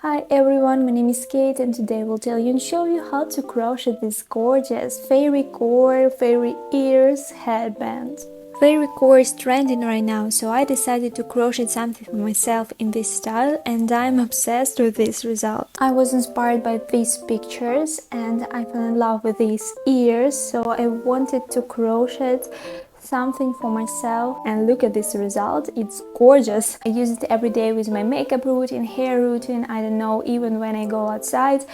Hi everyone, my name is Kate and today I will tell you and show you how to crochet this gorgeous fairycore, fairy ears headband. Fairycore is trending right now, so I decided to crochet something for myself in this style and I'm obsessed with this result. I was inspired by these pictures and I fell in love with these ears, so I wanted to crochet something for myself and look at this result. It's gorgeous. I use it every day with my makeup routine, hair routine, I don't know, even when I go outside.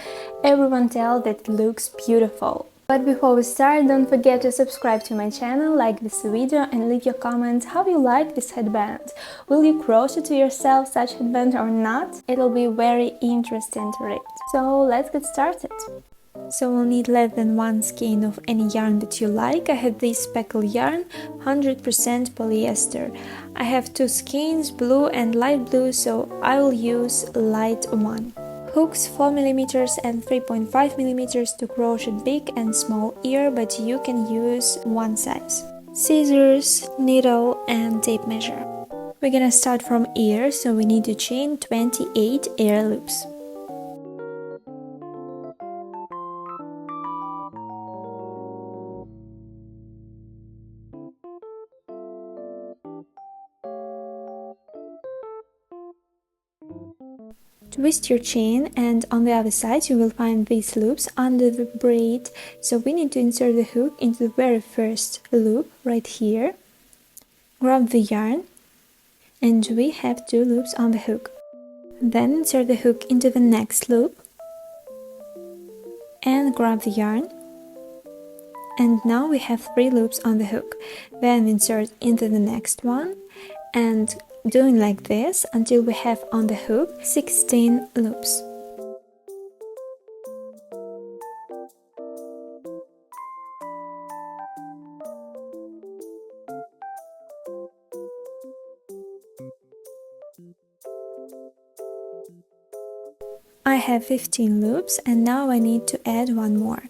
Everyone tells that it looks beautiful. But before we start, don't forget to subscribe to my channel, like this video and leave your comment how you like this headband. Will you crochet to yourself such headband or not? It'll be very interesting to read. So let's get started. So we'll need less than one skein of any yarn that you like. I have this speckle yarn, 100% polyester. I have two skeins, blue and light blue, so I will use light one. Hooks 4mm and 3.5mm to crochet big and small ear, but you can use one size. Scissors, needle and tape measure. We're gonna start from ear, so we need to chain 28 ear loops. Twist your chain and on the other side you will find these loops under the braid, so we need to insert the hook into the very first loop right here. Grab the yarn and we have two loops on the hook. Then insert the hook into the next loop and grab the yarn, and now we have three loops on the hook. Then insert into the next one and doing like this until we have on the hook 16 loops. I have 15 loops and now I need to add one more.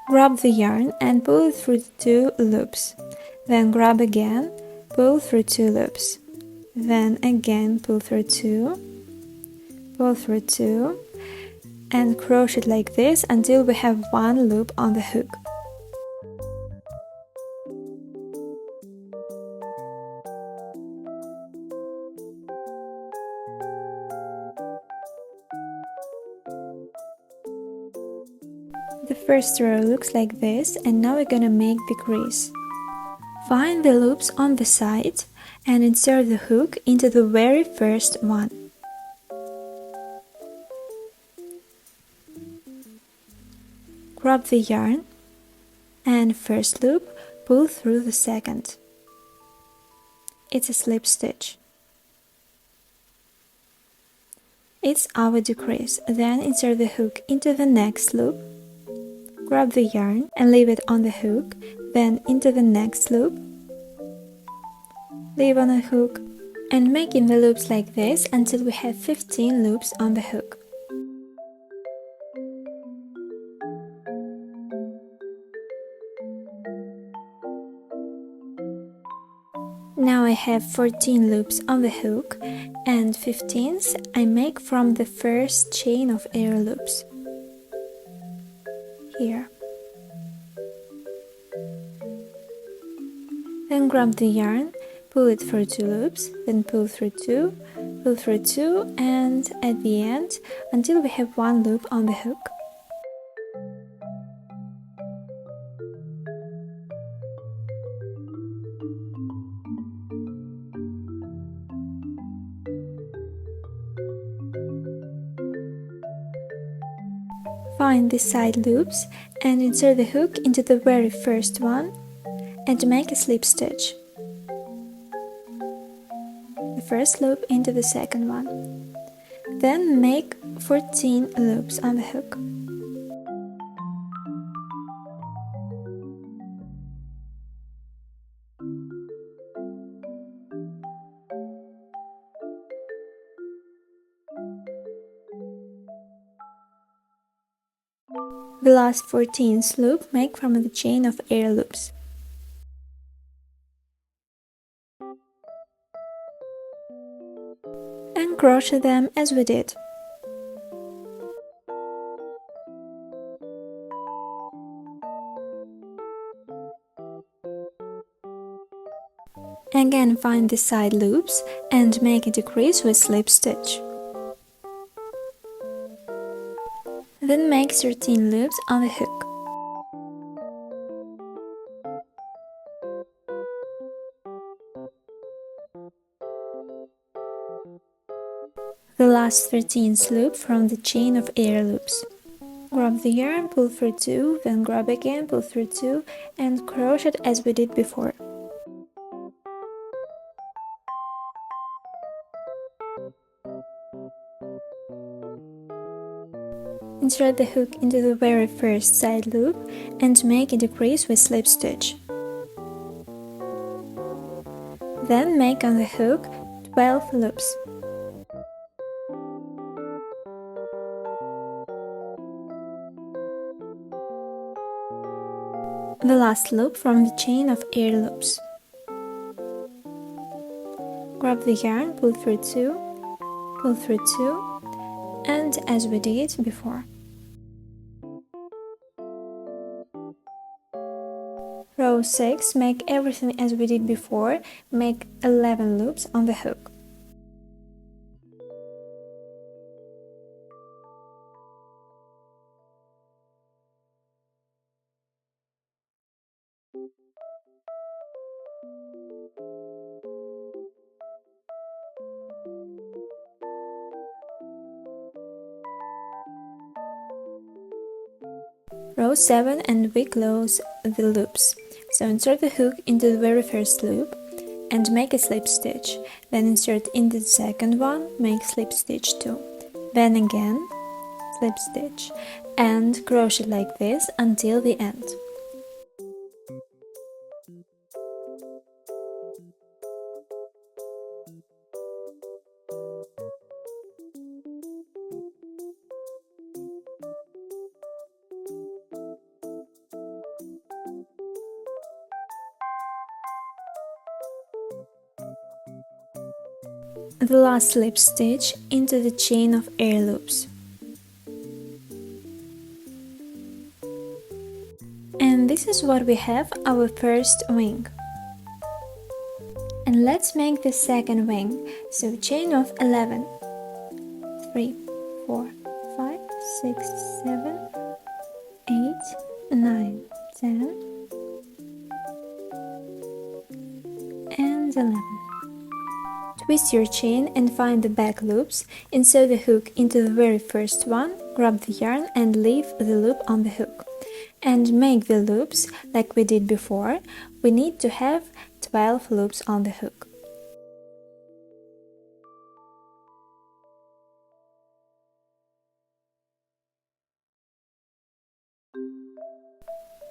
Grab the yarn and pull it through two loops. Then grab again, pull through two loops. Then again pull through two, and crochet like this until we have one loop on the hook. The first row looks like this, and now we're gonna make the crease. Find the loops on the side and insert the hook into the very first one. Grab the yarn and first loop, pull through the second. It's a slip stitch. It's our decrease. Then insert the hook into the next loop. Grab the yarn and leave it on the hook, then into the next loop, leave on a hook, and making the loops like this until we have 15 loops on the hook. Now I have 14 loops on the hook, and 15th I make from the first chain of air loops. Here. Then grab the yarn, pull it through two loops, then pull through two, and at the end until we have one loop on the hook. Find the side loops and insert the hook into the very first one and make a slip stitch. The first loop into the second one. Then make 14 loops on the hook. The last 14th loop make from the chain of air loops. and crochet them as we did. Again, find the side loops and make a decrease with slip stitch. Then make 13 loops on the hook. The last 13th loop from the chain of air loops. Grab the yarn, pull through 2, then grab again, pull through 2 and crochet as we did before. Insert the hook into the very first side loop and make a decrease with slip stitch. Then make on the hook 12 loops. The last loop from the chain of air loops. Grab the yarn, pull through 2, pull through 2, and as we did before. Row 6, make everything as we did before, make 11 loops on the hook. Row 7 and we close the loops. So insert the hook into the very first loop and make a slip stitch. Then insert into the second one, make slip stitch 2. Then again, slip stitch and crochet like this until the end. The last slip stitch into the chain of air loops. And this is what we have, our first wing. And let's make the second wing. So chain of 11. 3, 4, 5, 6, 7, 8, 9, 10, and 11. Twist your chain and find the back loops, insert the hook into the very first one, grab the yarn and leave the loop on the hook. And make the loops like we did before. We need to have 12 loops on the hook.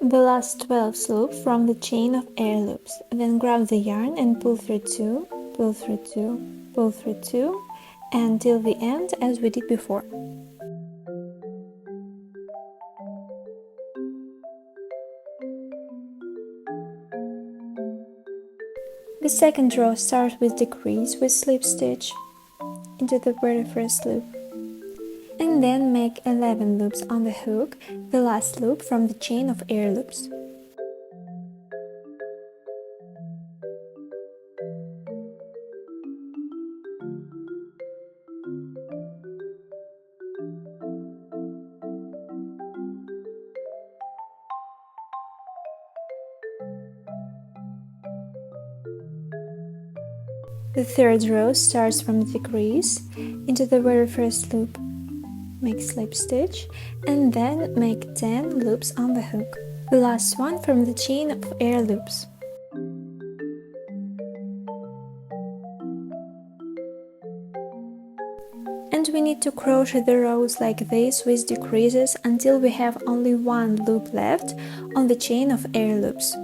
The last 12 loops from the chain of air loops. Then grab the yarn and pull through 2, pull through 2, pull through 2 until the end as we did before. The second row starts with decrease with slip stitch into the very first loop. And then make 11 loops on the hook, the last loop from the chain of air loops. The third row starts from the decrease into the very first loop. Make slip stitch and then make 10 loops on the hook. The last one from the chain of air loops. And we need to crochet the rows like this with decreases until we have only one loop left on the chain of air loops.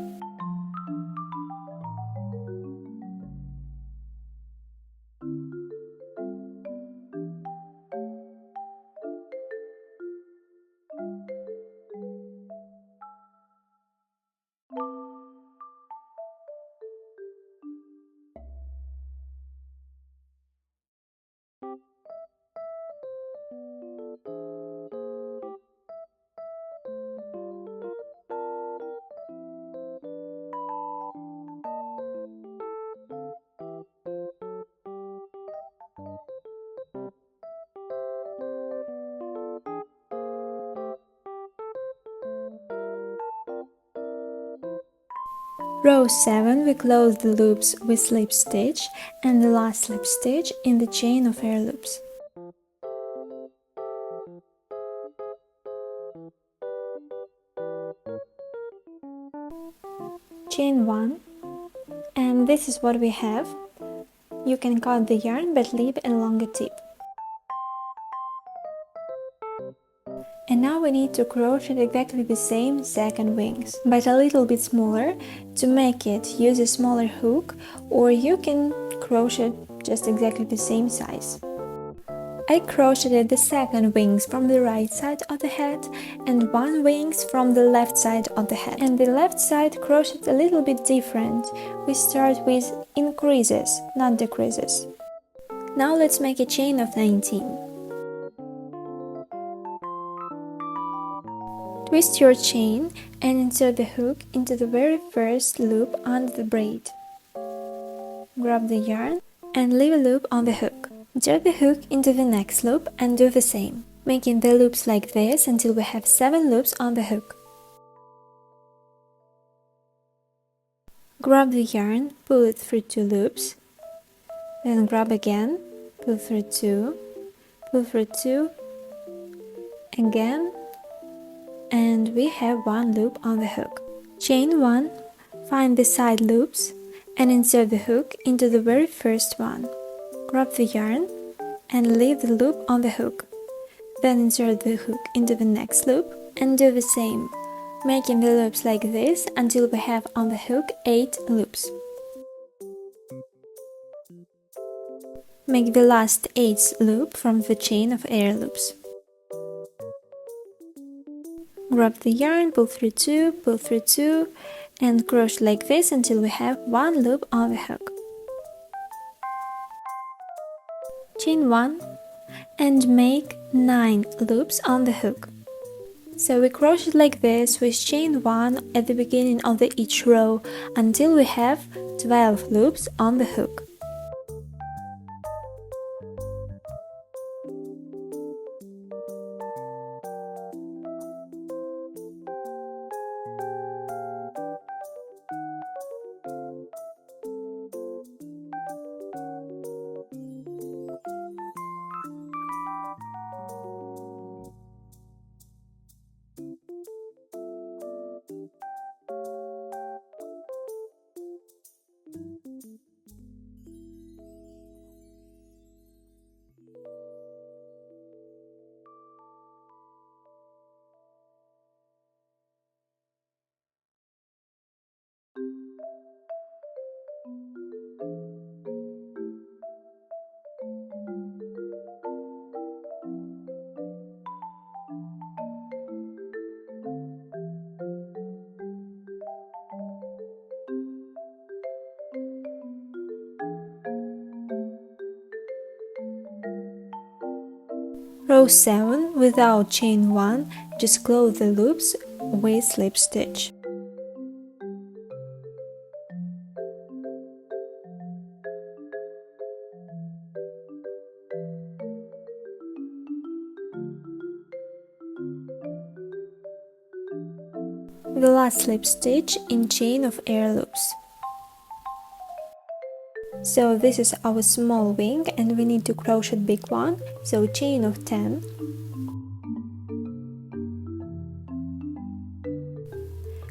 Row 7 we close the loops with slip stitch and the last slip stitch in the chain of air loops. Chain 1, and this is what we have. You can cut the yarn but leave a longer tip. And now we need to crochet exactly the same second wings, but a little bit smaller. To make it, use a smaller hook, or you can crochet just exactly the same size. I crocheted the second wings from the right side of the head and one wings from the left side of the head. And the left side crocheted a little bit different. We start with increases, not decreases. Now let's make a chain of 19. Twist your chain and insert the hook into the very first loop under the braid. Grab the yarn and leave a loop on the hook. Insert the hook into the next loop and do the same, making the loops like this until we have 7 loops on the hook. Grab the yarn, pull it through 2 loops, then grab again, pull through 2, pull through 2, again, and we have 1 loop on the hook. Chain 1, find the side loops and insert the hook into the very first one. Grab the yarn and leave the loop on the hook. Then insert the hook into the next loop and do the same, making the loops like this until we have on the hook 8 loops. Make the last 8th loop from the chain of air loops. Grab the yarn, pull through 2, and crochet like this until we have 1 loop on the hook. Chain 1 and make 9 loops on the hook. So we crochet like this with chain 1 at the beginning of each row until we have 12 loops on the hook. Row 7 without chain 1, just close the loops with slip stitch. The last slip stitch in chain of air loops. So this is our small wing and we need to crochet big one, so chain of 10.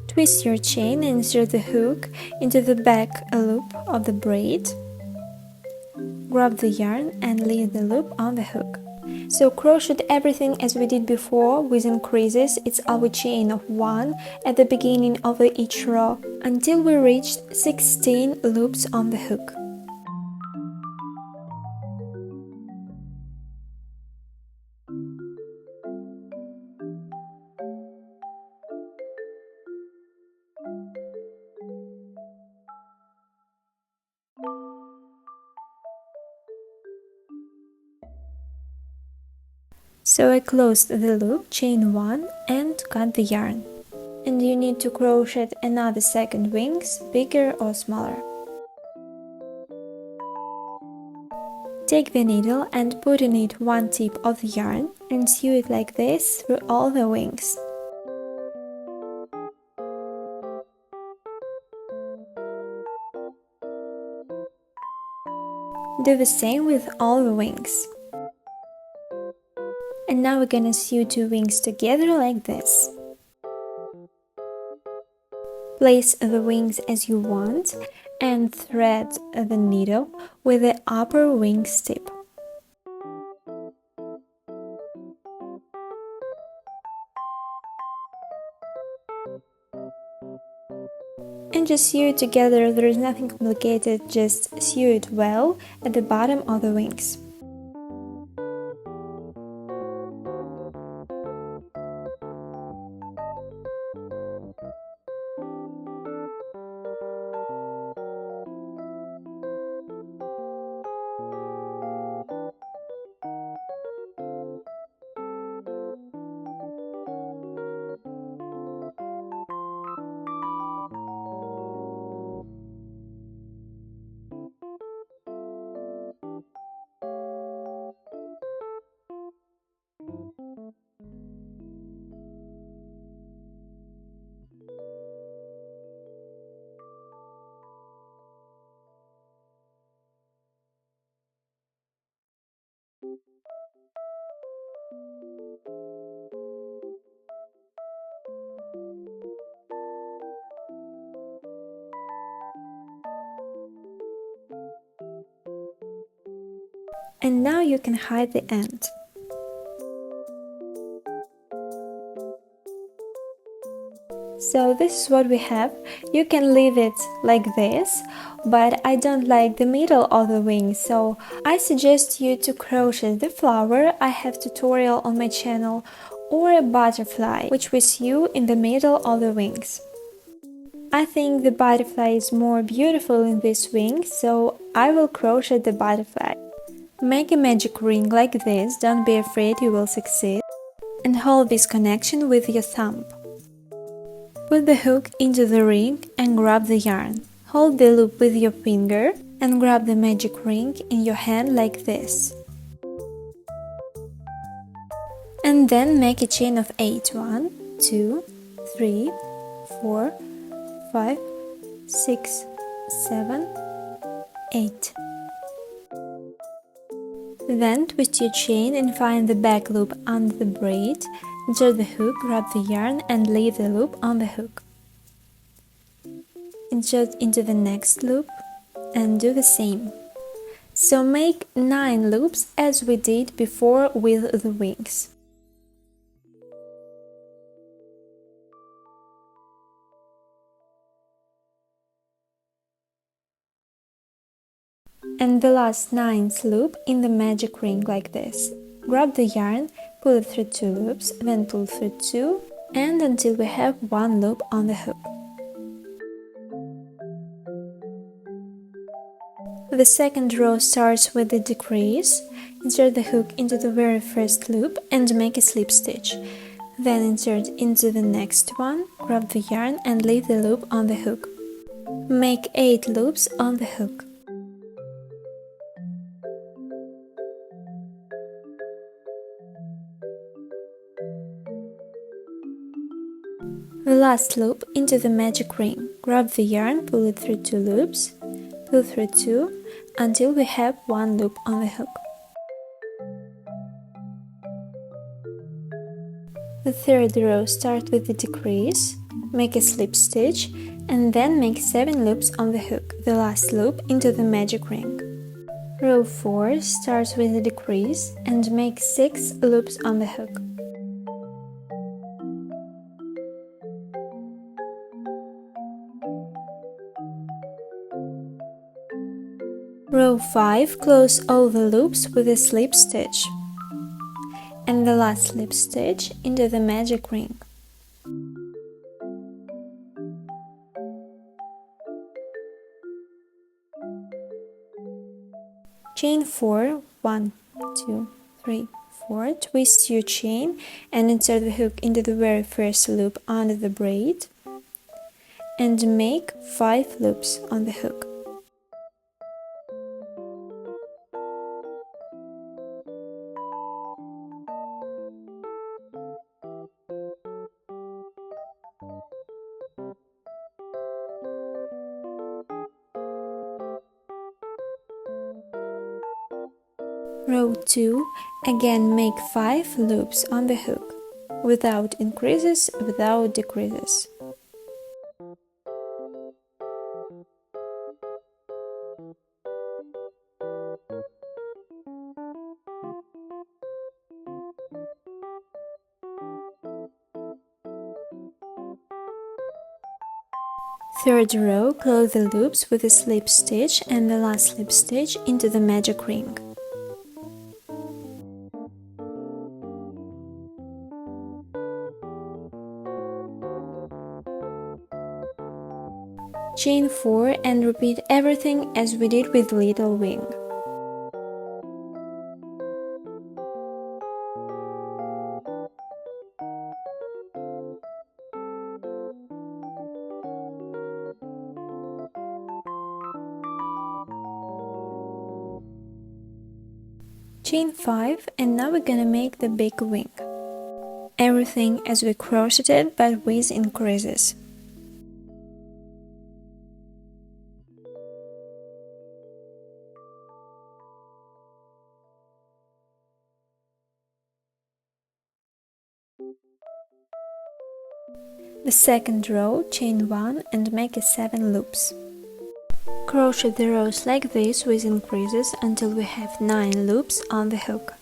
Twist your chain and insert the hook into the back loop of the braid. Grab the yarn and leave the loop on the hook. So crochet everything as we did before with increases. It's our chain of 1 at the beginning of each row until we reach 16 loops on the hook. So I closed the loop, chain 1 and cut the yarn. And you need to crochet another second wings, bigger or smaller. Take the needle and put in it one tip of the yarn and sew it like this through all the wings. Do the same with all the wings. And now we're gonna sew 2 wings together like this. Place the wings as you want and thread the needle with the upper wing's tip. And just sew it together, there is nothing complicated, just sew it well at the bottom of the wings. And now you can hide the end. So this is what we have. You can leave it like this, but I don't like the middle of the wing, so I suggest you to crochet the flower. I have tutorial on my channel, or a butterfly, which we sew in the middle of the wings. I think the butterfly is more beautiful in this wing, so I will crochet the butterfly. Make a magic ring like this, don't be afraid, you will succeed. And hold this connection with your thumb. Put the hook into the ring and grab the yarn. Hold the loop with your finger and grab the magic ring in your hand like this. And then make a chain of 8. 1, 2, 3, 4, 5, 6, 7, 8. Then twist your chain and find the back loop under the braid. Insert the hook, grab the yarn and leave the loop on the hook. Insert into the next loop and do the same. So make 9 loops as we did before with the wings. And the last 9th loop in the magic ring like this. Grab the yarn, pull it through 2 loops, then pull through 2, and until we have 1 loop on the hook. The second row starts with the decrease. Insert the hook into the very first loop and make a slip stitch. Then insert into the next one, grab the yarn and leave the loop on the hook. Make 8 loops on the hook. The last loop into the magic ring. Grab the yarn, pull it through 2 loops, pull through 2 until we have 1 loop on the hook. The third row start with the decrease, make a slip stitch and then make 7 loops on the hook, the last loop into the magic ring. Row 4 starts with a decrease and make 6 loops on the hook. Row 5 close all the loops with a slip stitch and the last slip stitch into the magic ring. Chain 4, 1, 2, 3, 4, twist your chain and insert the hook into the very first loop under the braid and make 5 loops on the hook. Row 2, again make 5 loops on the hook, without increases, without decreases. Third row, close the loops with a slip stitch and the last slip stitch into the magic ring. Chain 4 and repeat everything as we did with little wing. Chain 5 and now we're gonna make the big wing. Everything as we crocheted but with increases. The second row, chain 1 and make 7 loops. Crochet the rows like this with increases until we have 9 loops on the hook.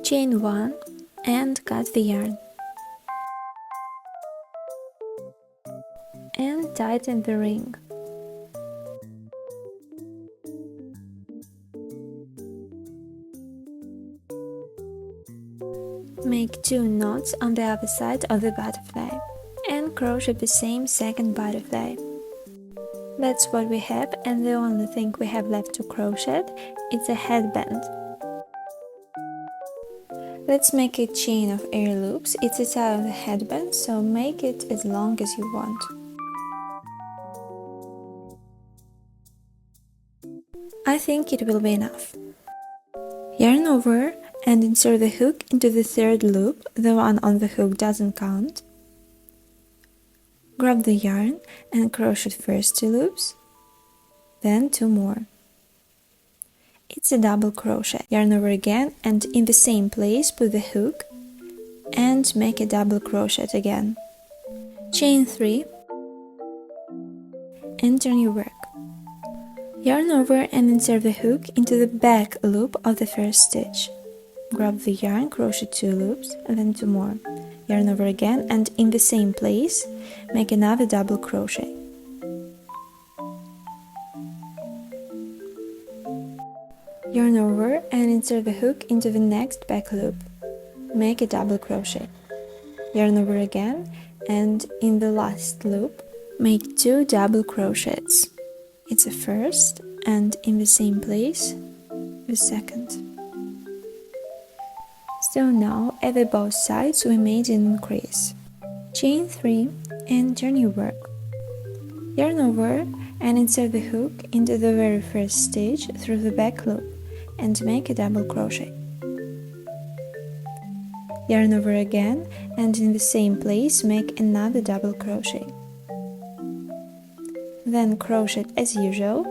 Chain 1 and cut the yarn. And tighten the ring. Make 2 knots on the other side of the butterfly and crochet the same second butterfly. That's what we have, and the only thing we have left to crochet is a headband. Let's make a chain of air loops. It's a type of the headband, so make it as long as you want. I think it will be enough. Yarn over and insert the hook into the third loop. The one on the hook doesn't count. Grab the yarn and crochet first 2 loops, then 2 more. It's a double crochet. Yarn over again and in the same place put the hook and make a double crochet again. Chain 3 and turn your work. Yarn over and insert the hook into the back loop of the first stitch. Grab the yarn, crochet 2 loops and then 2 more. Yarn over again and in the same place make another double crochet. Yarn over and insert the hook into the next back loop. Make a double crochet. Yarn over again and in the last loop make 2 double crochets. It's a first and in the same place the second. So now at the both sides we made an increase. Chain 3 and turn your work. Yarn over and insert the hook into the very first stitch through the back loop and make a double crochet. Yarn over again and in the same place make another double crochet. Then crochet as usual.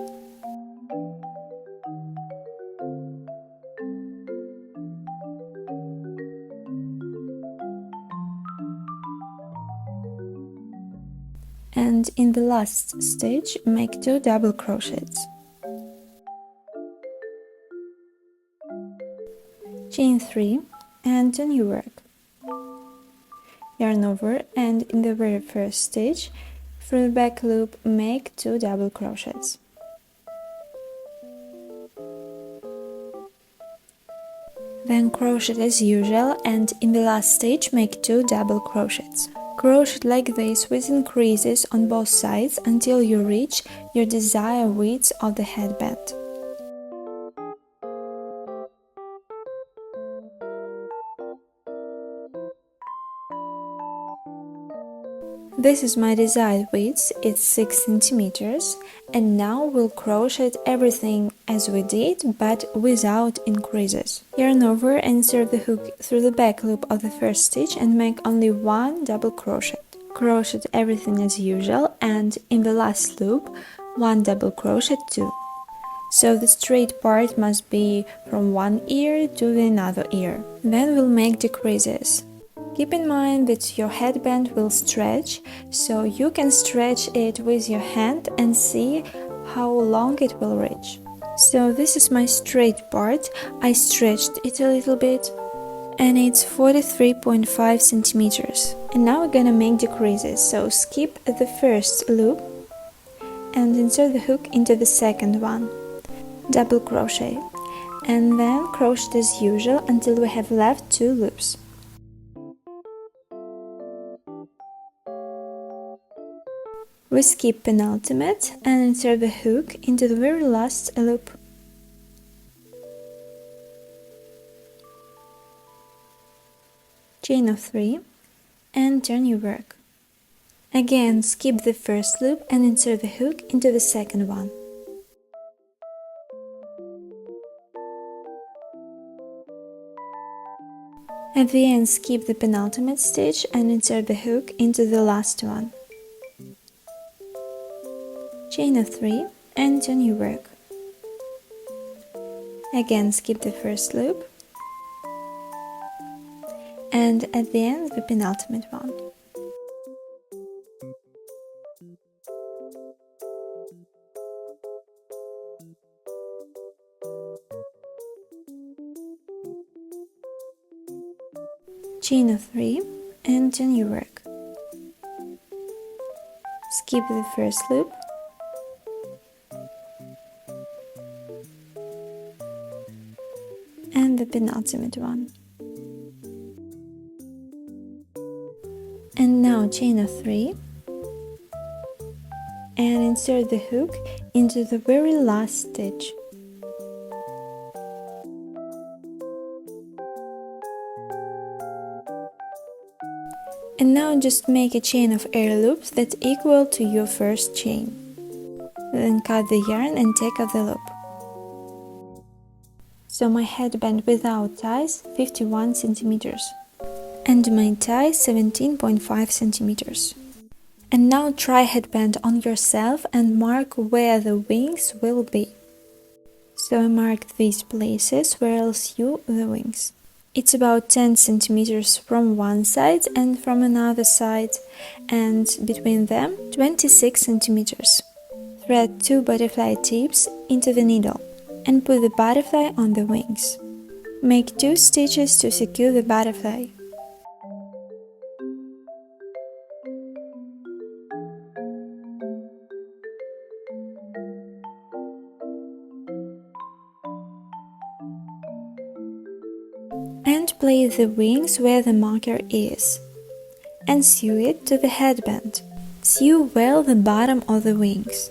And in the last stitch make 2 double crochets. Chain 3 and turn your work. Yarn over and in the very first stitch through the back loop make 2 double crochets. Then crochet as usual and in the last stitch make 2 double crochets. Crochet like this with increases on both sides until you reach your desired width of the headband. This is my desired width, it's 6 centimeters, and now we'll crochet everything as we did, but without increases. Yarn over and insert the hook through the back loop of the first stitch and make only one double crochet. Crochet everything as usual, and in the last loop, one double crochet too. So the straight part must be from one ear to the another ear. Then we'll make decreases. Keep in mind that your headband will stretch, so you can stretch it with your hand and see how long it will reach. So this is my straight part. I stretched it a little bit and it's 43.5 centimeters. And now we're gonna make decreases. So skip the first loop and insert the hook into the second one. Double crochet, and then crochet as usual until we have left 2 loops. We skip penultimate and insert the hook into the very last loop. Chain of 3 and turn your work. Again, skip the first loop and insert the hook into the second one. At the end, skip the penultimate stitch and insert the hook into the last one. Chain of 3 and turn your work. Again, skip the first loop and at the end the penultimate one. Chain of 3 and turn your work. Skip the first loop and the penultimate one. And now chain of 3 and insert the hook into the very last stitch. And now just make a chain of air loops that's equal to your first chain. Then cut the yarn and take off the loop. So my headband without ties 51 centimeters and my tie 17.5 centimeters. And now try headband on yourself and mark where the wings will be. So I marked these places where I'll sew the wings. It's about 10 centimeters from one side and from another side, and between them 26 centimeters. Thread 2 butterfly tips into the needle and put the butterfly on the wings. Make 2 stitches to secure the butterfly. And place the wings where the marker is, and sew it to the headband. Sew well the bottom of the wings.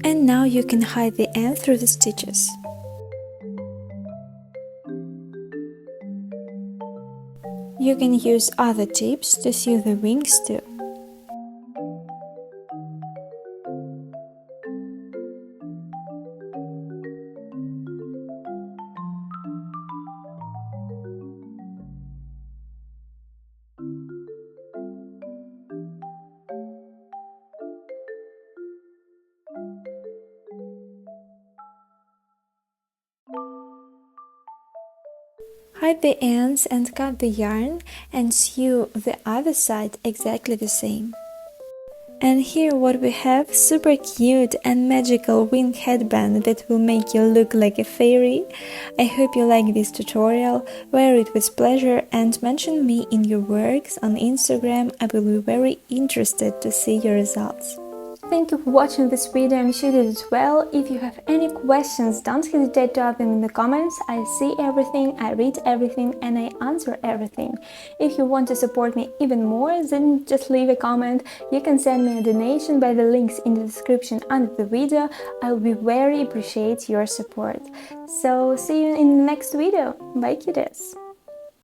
And now you can hide the end through the stitches. You can use other tips to sew the wings too. Hide the ends and cut the yarn and sew the other side exactly the same. And here what we have, super cute and magical wing headband that will make you look like a fairy. I hope you like this tutorial, wear it with pleasure and mention me in your works on Instagram. I will be very interested to see your results. thank you for watching this video. I'm sure you did it well. If you have any questions, don't hesitate to ask them in the comments. I see everything, I read everything, and I answer everything. If you want to support me even more, then just leave a comment. You can send me a donation by the links in the description under the video. I will be very appreciate your support. So see you in the next video. Bye, cuties!